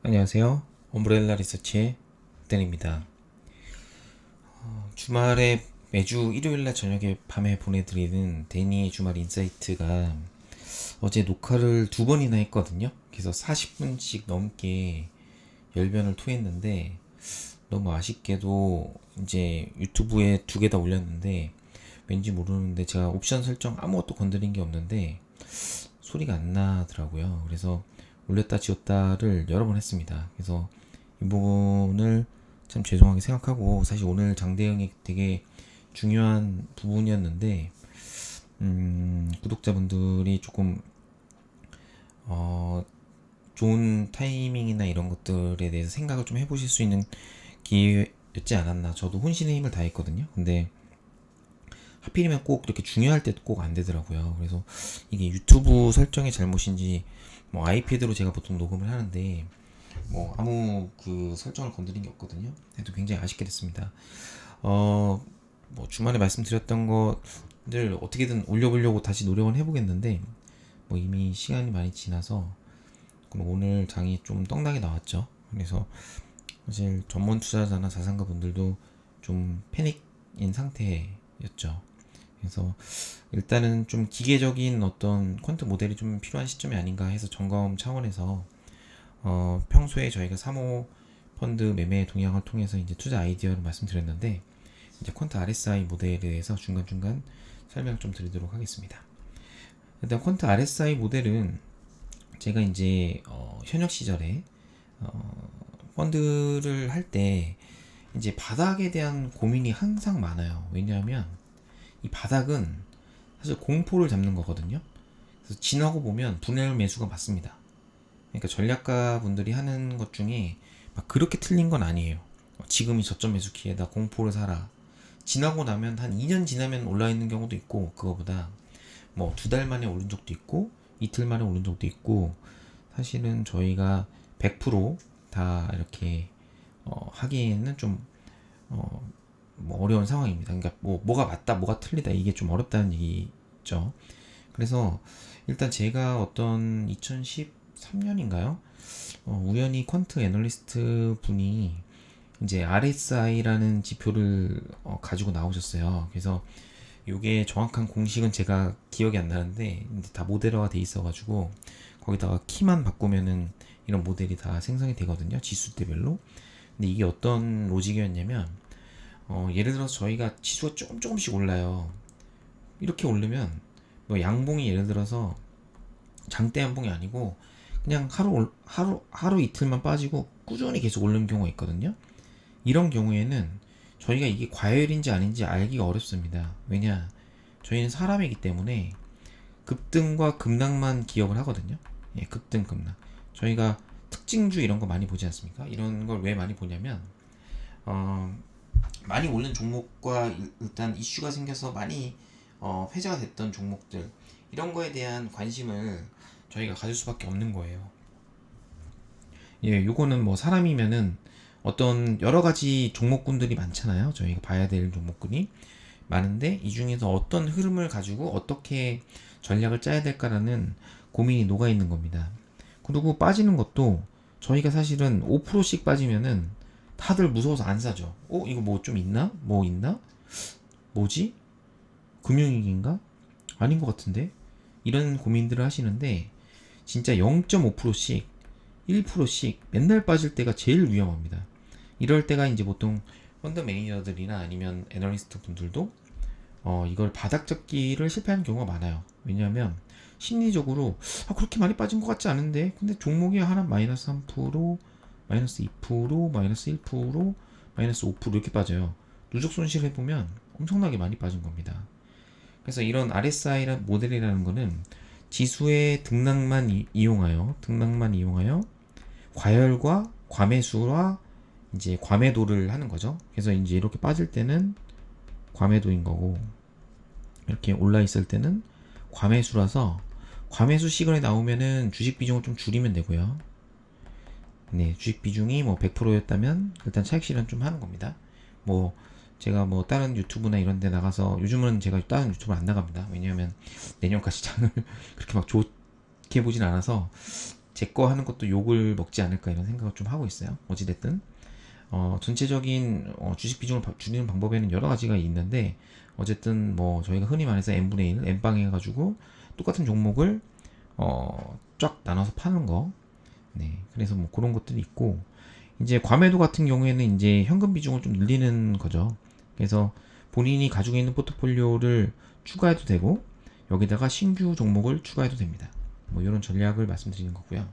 안녕하세요. 엄브렐라 리서치의 댄입니다. 주말에 매주 일요일날 저녁에 밤에 보내드리는 데니의 주말 인사이트가 어제 녹화를 두 번이나 했거든요. 그래서 40분씩 넘게 열변을 토했는데 너무 아쉽게도 이제 유튜브에 두 개 다 올렸는데 왠지 모르는데 제가 옵션 설정 아무것도 건드린 게 없는데 소리가 안 나더라고요. 그래서 올렸다 지웠다를 여러 번 했습니다. 그래서 이 부분을 참 죄송하게 생각하고, 사실 오늘 장대응이 되게 중요한 부분이었는데 구독자분들이 조금 좋은 타이밍이나 이런 것들에 대해서 생각을 좀 해보실 수 있는 기회였지 않았나. 저도 혼신의 힘을 다했거든요. 근데 하필이면 꼭 이렇게 중요할 때 꼭 안 되더라고요. 그래서 이게 유튜브 설정의 잘못인지, 뭐 아이패드로 제가 보통 녹음을 하는데 뭐 아무 그 설정을 건드린 게 없거든요. 그래도 굉장히 아쉽게 됐습니다. 뭐 주말에 말씀드렸던 것들 어떻게든 올려보려고 다시 노력을 해보겠는데 뭐 이미 시간이 많이 지나서 오늘 장이 좀 떡나게 나왔죠. 그래서 사실 전문 투자자나 자산가 분들도 좀 패닉인 상태였죠. 그래서 일단은 좀 기계적인 어떤 퀀트 모델이 좀 필요한 시점이 아닌가 해서 점검 차원에서 평소에 저희가 사모 펀드 매매 동향을 통해서 이제 투자 아이디어를 말씀드렸는데, 이제 퀀트 RSI 모델에 대해서 중간중간 설명 좀 드리도록 하겠습니다. 일단 퀀트 RSI 모델은 제가 이제 현역 시절에 펀드를 할 때 이제 바닥에 대한 고민이 항상 많아요. 왜냐하면 이 바닥은 사실 공포를 잡는 거거든요. 그래서 지나고 보면 분할 매수가 맞습니다. 그러니까 전략가 분들이 하는 것 중에 막 그렇게 틀린 건 아니에요. 지금이 저점 매수기에다 공포를 사라. 지나고 나면 한 2년 지나면 올라 있는 경우도 있고, 그거보다 뭐 2달 만에 오른 적도 있고 이틀 만에 오른 적도 있고, 사실은 저희가 100%다 이렇게 하기에는 좀 뭐 어려운 상황입니다. 그러니까 뭐가 맞다 뭐가 틀리다 이게 좀 어렵다는 얘기죠. 그래서 일단 제가 어떤 2013년인가요? 우연히 퀀트 애널리스트 분이 이제 RSI라는 지표를 가지고 나오셨어요. 그래서 이게 정확한 공식은 제가 기억이 안 나는데 다 모델화가 돼 있어가지고 거기다가 키만 바꾸면은 이런 모델이 다 생성이 되거든요. 지수대별로. 근데 이게 어떤 로직이었냐면 예를 들어서 저희가 지수가 조금씩 올라요. 이렇게 오르면 뭐 양봉이 예를 들어서 장대 양봉이 아니고 그냥 하루 이틀만 빠지고 꾸준히 계속 오르는 경우가 있거든요. 이런 경우에는 저희가 이게 과열인지 아닌지 알기가 어렵습니다. 왜냐, 저희는 사람이기 때문에 급등과 급락만 기억을 하거든요. 예, 급등 급락. 저희가 특징주 이런 거 많이 보지 않습니까? 이런 걸 왜 많이 보냐면 많이 오른 종목과 일단 이슈가 생겨서 많이 회자가 됐던 종목들, 이런 거에 대한 관심을 저희가 가질 수밖에 없는 거예요. 예, 요거는 뭐 사람이면은 어떤 여러 가지 종목군들이 많잖아요. 저희가 봐야 될 종목군이 많은데 이 중에서 어떤 흐름을 가지고 어떻게 전략을 짜야 될까라는 고민이 녹아 있는 겁니다. 그리고 빠지는 것도 저희가 사실은 5%씩 빠지면은 다들 무서워서 안 사죠. 이거 뭐 좀 있나? 뭐 있나? 뭐지? 금융위기인가? 아닌 것 같은데? 이런 고민들을 하시는데 진짜 0.5%씩 1%씩 맨날 빠질 때가 제일 위험합니다. 이럴 때가 이제 보통 펀드 매니저들이나 아니면 애널리스트 분들도 이걸 바닥 잡기를 실패하는 경우가 많아요. 왜냐하면 심리적으로 그렇게 많이 빠진 것 같지 않은데, 근데 종목이 하나 마이너스 3%, 마이너스 2%, 마이너스 1%, 마이너스 5% 이렇게 빠져요. 누적 손실 해보면 엄청나게 많이 빠진 겁니다. 그래서 이런 RSI 모델이라는 거는 지수의 등락만 이용하여 과열과 과매수와 이제 과매도를 하는 거죠. 그래서 이제 이렇게 빠질 때는 과매도인 거고, 이렇게 올라 있을 때는 과매수라서 과매수 시그널이 나오면은 주식 비중을 좀 줄이면 되고요. 네, 주식 비중이 뭐 100%였다면 일단 차익 실현 좀 하는 겁니다. 뭐 제가 뭐 다른 유튜브나 이런 데 나가서, 요즘은 제가 다른 유튜브를 안 나갑니다. 왜냐하면 내년까지 장을 그렇게 막 좋게 보진 않아서 제 거 하는 것도 욕을 먹지 않을까 이런 생각을 좀 하고 있어요. 어찌됐든 전체적인 주식 비중을 줄이는 방법에는 여러 가지가 있는데 어쨌든 뭐 저희가 흔히 말해서 n분의 1, n빵 해가지고 똑같은 종목을 쫙 나눠서 파는 거. 네, 그래서 뭐 그런 것들이 있고 이제 과매도 같은 경우에는 이제 현금 비중을 좀 늘리는 거죠. 그래서 본인이 가지고 있는 포트폴리오를 추가해도 되고 여기다가 신규 종목을 추가해도 됩니다. 뭐 이런 전략을 말씀드리는 거고요.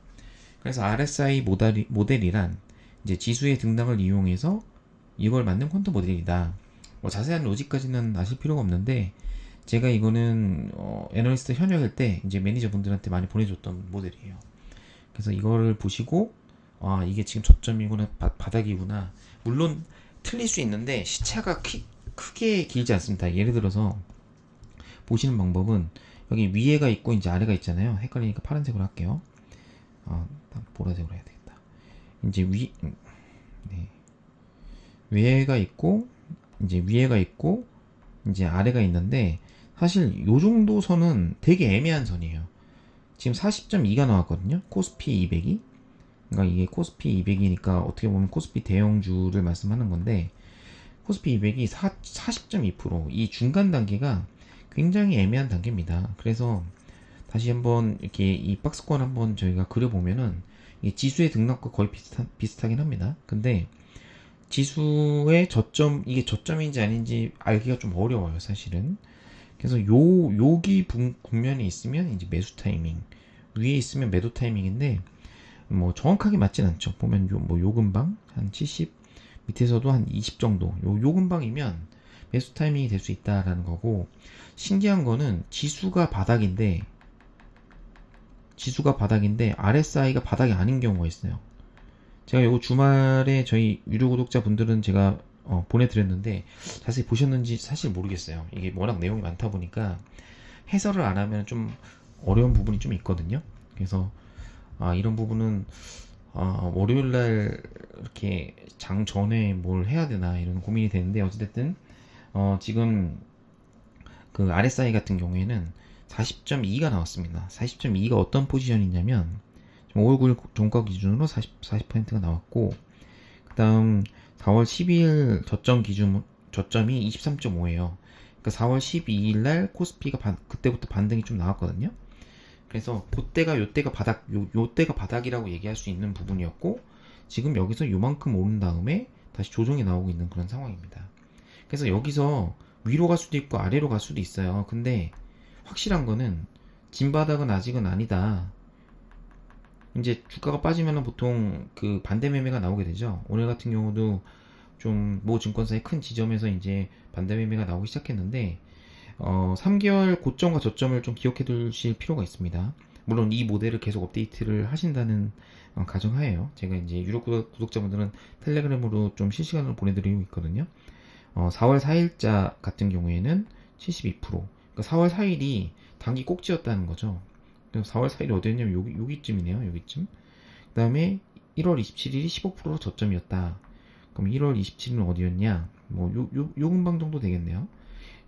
그래서 RSI 모델이란 이제 지수의 등락을 이용해서 이걸 만든 퀀터 모델이다. 뭐 자세한 로직까지는 아실 필요가 없는데 제가 이거는 애널리스트 현역일 때 이제 매니저분들한테 많이 보내줬던 모델이에요. 그래서 이거를 보시고 아 이게 지금 저점이구나 바닥이구나. 물론 틀릴 수 있는데 시차가 크게 길지 않습니다. 예를 들어서 보시는 방법은 여기 위에가 있고 이제 아래가 있잖아요. 헷갈리니까 파란색으로 할게요. 보라색으로 해야 되겠다. 이제 네. 위에가 있고 이제 위에가 있고 이제 아래가 있는데 사실 요 정도 선은 되게 애매한 선이에요. 지금 40.2가 나왔거든요. 코스피 200이. 그러니까 이게 코스피 200이니까 어떻게 보면 코스피 대형주를 말씀하는 건데 코스피 200이 40.2%이 중간 단계가 굉장히 애매한 단계입니다. 그래서 다시 한번 이렇게 이 박스권 한번 저희가 그려보면은 이게 지수의 등락과 거의 비슷하긴 합니다. 근데 지수의 저점, 이게 저점인지 아닌지 알기가 좀 어려워요, 사실은. 그래서 여기 국면이 있으면 이제 매수 타이밍, 위에 있으면 매도 타이밍인데, 뭐 정확하게 맞진 않죠. 보면 요 근방, 한 70, 밑에서도 한 20 정도, 요 근방이면 매수 타이밍이 될 수 있다라는 거고, 신기한 거는 지수가 바닥인데 RSI가 바닥이 아닌 경우가 있어요. 제가 요거 주말에 저희 유료 구독자분들은 제가 보내드렸는데 자세히 보셨는지 사실 모르겠어요. 이게 워낙 내용이 많다 보니까 해설을 안 하면 좀 어려운 부분이 좀 있거든요. 그래서 이런 부분은 월요일날 이렇게 장 전에 뭘 해야 되나 이런 고민이 되는데 어찌됐든 지금 그 RSI 같은 경우에는 40.2가 나왔습니다. 40.2가 어떤 포지션이냐면 5월 9일 종가 기준으로 40%가 나왔고 그 다음 4월 12일 저점이 23.5예요. 그러니까 4월 12일 날 코스피가 그때부터 반등이 좀 나왔거든요. 그래서 그때가 요때가 요때가 바닥이라고 얘기할 수 있는 부분이었고 지금 여기서 요만큼 오른 다음에 다시 조정이 나오고 있는 그런 상황입니다. 그래서 여기서 위로 갈 수도 있고 아래로 갈 수도 있어요. 근데 확실한 거는 진바닥은 아직은 아니다. 이제 주가가 빠지면은 보통 그 반대 매매가 나오게 되죠. 오늘 같은 경우도 좀 모 증권사의 큰 지점에서 이제 반대 매매가 나오기 시작했는데 3개월 고점과 저점을 좀 기억해 두실 필요가 있습니다. 물론 이 모델을 계속 업데이트를 하신다는 가정하에요. 제가 이제 유료 구독자분들은 텔레그램으로 좀 실시간으로 보내드리고 있거든요. 4월 4일자 같은 경우에는 72%. 그러니까 4월 4일이 단기 꼭지였다는 거죠. 4월 4일이 어디였냐면 여기쯤이네요. 여기쯤. 그 다음에 1월 27일이 15% 저점이었다. 그럼 1월 27일은 어디였냐? 뭐 요 근방 정도 되겠네요.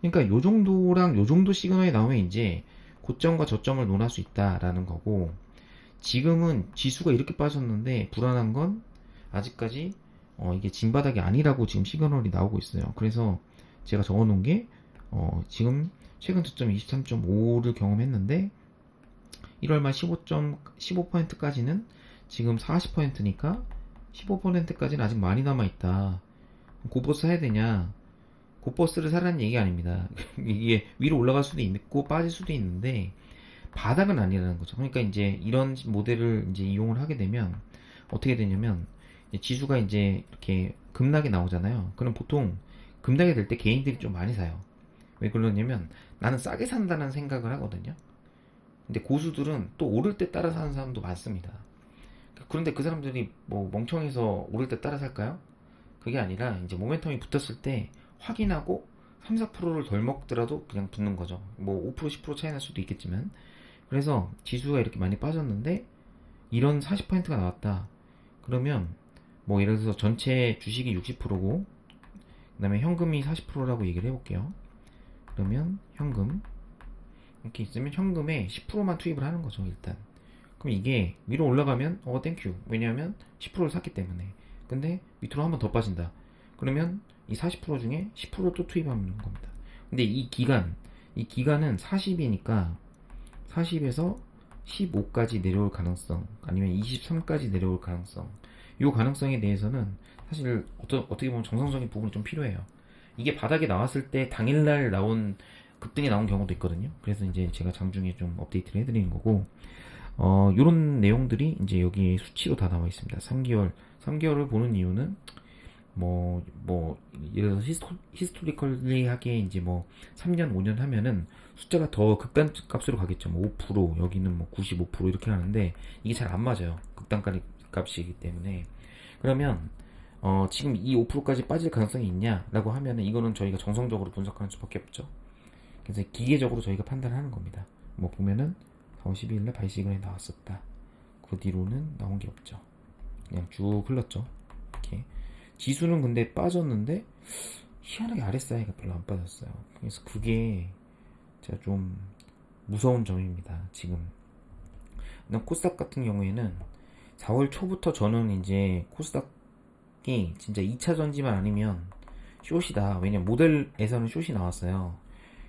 그러니까 요 정도랑 요 정도 시그널이 나오면 이제 고점과 저점을 논할 수 있다라는 거고 지금은 지수가 이렇게 빠졌는데 불안한 건 아직까지 이게 진바닥이 아니라고 지금 시그널이 나오고 있어요. 그래서 제가 적어 놓은 게 지금 최근 저점 23.5를 경험했는데 1월 말 15%까지는 지금 40%니까 15%까지는 아직 많이 남아있다. 고버스 해야 되냐? 고버스를 사라는 얘기 아닙니다. 이게 위로 올라갈 수도 있고 빠질 수도 있는데 바닥은 아니라는 거죠. 그러니까 이제 이런 모델을 이제 이용을 하게 되면 어떻게 되냐면 지수가 이제 이렇게 급락이 나오잖아요. 그럼 보통 급락이 될 때 개인들이 좀 많이 사요. 왜 그러냐면 나는 싸게 산다는 생각을 하거든요. 근데 고수들은 또 오를 때 따라 사는 사람도 많습니다. 그런데 그 사람들이 뭐 멍청해서 오를 때 따라 살까요? 그게 아니라 이제 모멘텀이 붙었을 때 확인하고 3, 4%를 덜 먹더라도 그냥 붙는 거죠. 뭐 5%, 10% 차이 날 수도 있겠지만. 그래서 지수가 이렇게 많이 빠졌는데 이런 40%가 나왔다. 그러면 뭐 예를 들어서 전체 주식이 60%고 그 다음에 현금이 40%라고 얘기를 해볼게요. 그러면 현금 이렇게 있으면 현금에 10%만 투입을 하는 거죠. 일단 그럼 이게 위로 올라가면 땡큐. 왜냐하면 10%를 샀기 때문에. 근데 밑으로 한 번 더 빠진다. 그러면 이 40% 중에 10%를 또 투입하는 겁니다. 근데 이 기간은 40이니까 40에서 15까지 내려올 가능성, 아니면 23까지 내려올 가능성, 이 가능성에 대해서는 사실 어떻게 보면 정상적인 부분이 좀 필요해요. 이게 바닥에 나왔을 때 당일날 나온 급등이 나온 경우도 있거든요. 그래서 이제 제가 장중에 좀 업데이트를 해드리는 거고, 요런 내용들이 이제 여기 수치로 다 나와 있습니다. 3개월을 보는 이유는 예를 들어서 히스토리컬리하게 이제 3년, 5년 하면은 숫자가 더 극단 값으로 가겠죠. 5%, 여기는 95% 이렇게 하는데 이게 잘 안 맞아요. 극단 값이기 때문에. 그러면 지금 이 5%까지 빠질 가능성이 있냐라고 하면은 이거는 저희가 정성적으로 분석하는 수밖에 없죠. 그래서 기계적으로 저희가 판단을 하는 겁니다. 보면은 4월 12일날 바이 시그널이 나왔었다. 그 뒤로는 나온 게 없죠. 그냥 쭉 흘렀죠. 이렇게. 지수는 근데 빠졌는데 희한하게 RSI가 별로 안 빠졌어요. 그래서 그게 제가 좀 무서운 점입니다. 지금 코스닥 같은 경우에는 4월 초부터 저는 이제 코스닥이 진짜 2차 전지만 아니면 숏이다. 왜냐면 모델에서는 숏이 나왔어요.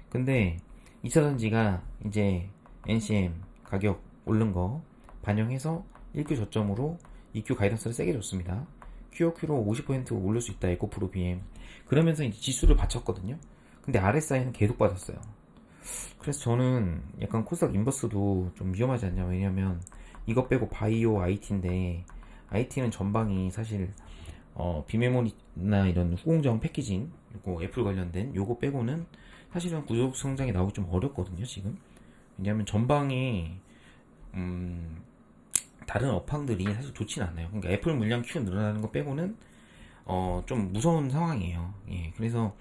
근데 2차 전지가 이제 NCM 가격 오른 거 반영해서 1Q 저점으로 2Q 가이던스를 세게 줬습니다. QOQ로 50% 올릴 수 있다. 에코프로 BM. 그러면서 이제 지수를 받쳤거든요. 근데 RSI는 계속 빠졌어요. 그래서 저는 약간 코스닥 인버스도 좀 위험하지 않냐. 왜냐면 이것 빼고 바이오 IT인데 IT는 전방이 사실 비메모리나 이런 후공정 패키징 그리고 애플 관련된 요거 빼고는 사실은 구조적 성장이 나오기 좀 어렵거든요 지금. 왜냐면 전방이 다른 업황들이 사실 좋진 않아요. 그러니까 애플 물량 Q 늘어나는 거 빼고는 좀 무서운 상황이에요. 예, 그래서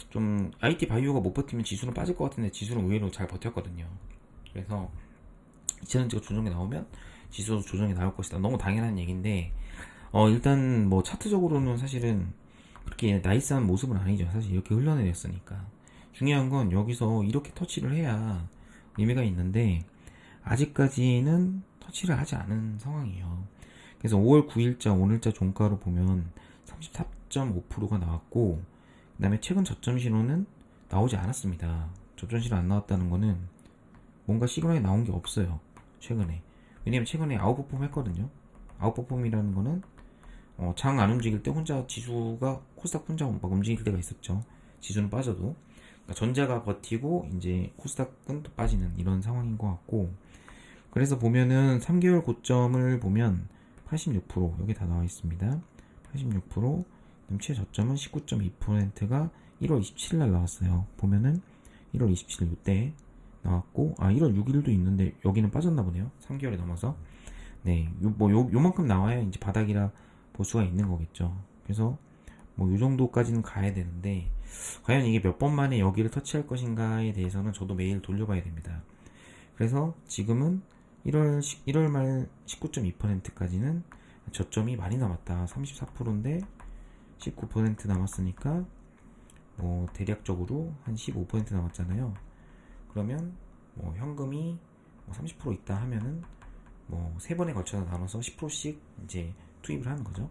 좀 IT 바이오가 못 버티면 지수는 빠질 것 같은데 지수는 의외로 잘 버텼거든요. 그래서 2차전지가 조정이 나오면 지수도 조정이 나올 것이다. 너무 당연한 얘기인데 일단 차트적으로는 사실은 그렇게 나이스한 모습은 아니죠. 사실 이렇게 흘러내렸으니까. 중요한 건 여기서 이렇게 터치를 해야 의미가 있는데 아직까지는 터치를 하지 않은 상황이에요. 그래서 5월 9일자 오늘자 종가로 보면 34.5%가 나왔고 그 다음에 최근 저점 신호는 나오지 않았습니다. 저점 신호 안 나왔다는 거는 뭔가 시그널이 나온 게 없어요. 최근에. 왜냐면 최근에 아웃퍼폼 했거든요. 아웃퍼폼이라는 거는 장 안 움직일 때 혼자 지수가 코스닥 혼자 막 움직일 때가 있었죠. 지수는 빠져도 그러니까 전자가 버티고 이제 코스닥은 또 빠지는 이런 상황인 것 같고, 그래서 보면은 3개월 고점을 보면 86% 여기 다 나와 있습니다. 86% 최저점은 19.2%가 1월 27일 날 나왔어요. 보면은 1월 27일 이때 나왔고 1월 6일도 있는데 여기는 빠졌나 보네요. 3개월이 넘어서. 네, 요만큼 나와야 이제 바닥이라 볼 수가 있는 거겠죠. 그래서 요 정도까지는 가야 되는데 과연 이게 몇 번 만에 여기를 터치할 것인가에 대해서는 저도 매일 돌려봐야 됩니다. 그래서 지금은 1월 말 19.2%까지는 저점이 많이 남았다. 34%인데 19% 남았으니까 대략적으로 한 15% 남았잖아요. 그러면 현금이 30% 있다 하면은 세 번에 걸쳐서 나눠서 10%씩 이제 투입을 하는 거죠.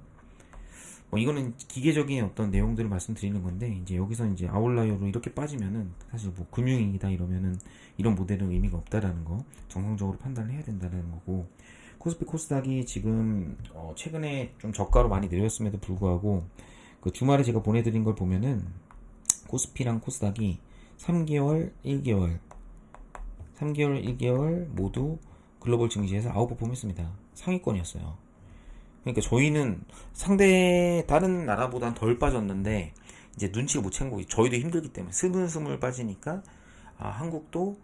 이거는 기계적인 어떤 내용들을 말씀드리는 건데 이제 여기서 이제 아웃라이어로 이렇게 빠지면은 사실 금융위기다 이러면은 이런 모델은 의미가 없다라는 거 정상적으로 판단을 해야 된다는 거고, 코스피 코스닥이 지금 최근에 좀 저가로 많이 내렸음에도 불구하고 그 주말에 제가 보내드린 걸 보면은 코스피랑 코스닥이 3개월, 1개월 모두 글로벌 증시에서 아웃퍼폼 했습니다. 상위권이었어요. 그러니까 저희는 다른 나라보단 덜 빠졌는데 이제 눈치를 못 챈 거고 저희도 힘들기 때문에 스물스물 빠지니까 한국도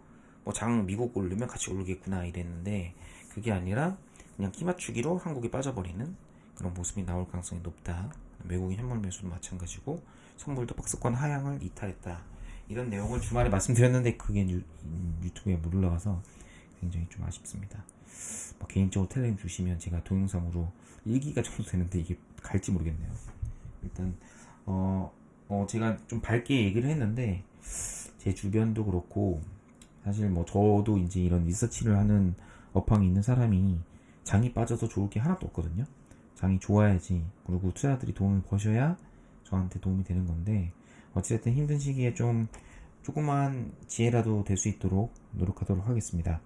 미국 오르면 같이 오르겠구나 이랬는데 그게 아니라 그냥 끼 맞추기로 한국이 빠져버리는 그런 모습이 나올 가능성이 높다. 외국인 현물 매수도 마찬가지고 선물도 박스권 하향을 이탈했다. 이런 내용을 주말에 말씀드렸는데 그게 유튜브에 못 올라가서 굉장히 좀 아쉽습니다. 개인적으로 텔레그램 주시면 제가 동영상으로 1기가 정도 되는데 이게 갈지 모르겠네요. 일단 제가 좀 밝게 얘기를 했는데 제 주변도 그렇고 사실 저도 이제 이런 리서치를 하는 업황이 있는 사람이 장이 빠져서 좋을 게 하나도 없거든요. 장이 좋아야지, 그리고 투자들이 돈을 버셔야 저한테 도움이 되는 건데, 어찌됐든 힘든 시기에 좀 조그만 지혜라도 될 수 있도록 노력하도록 하겠습니다.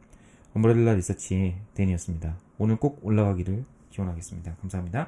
엄브렐라 리서치의 데니였습니다. 오늘 꼭 올라가기를 기원하겠습니다. 감사합니다.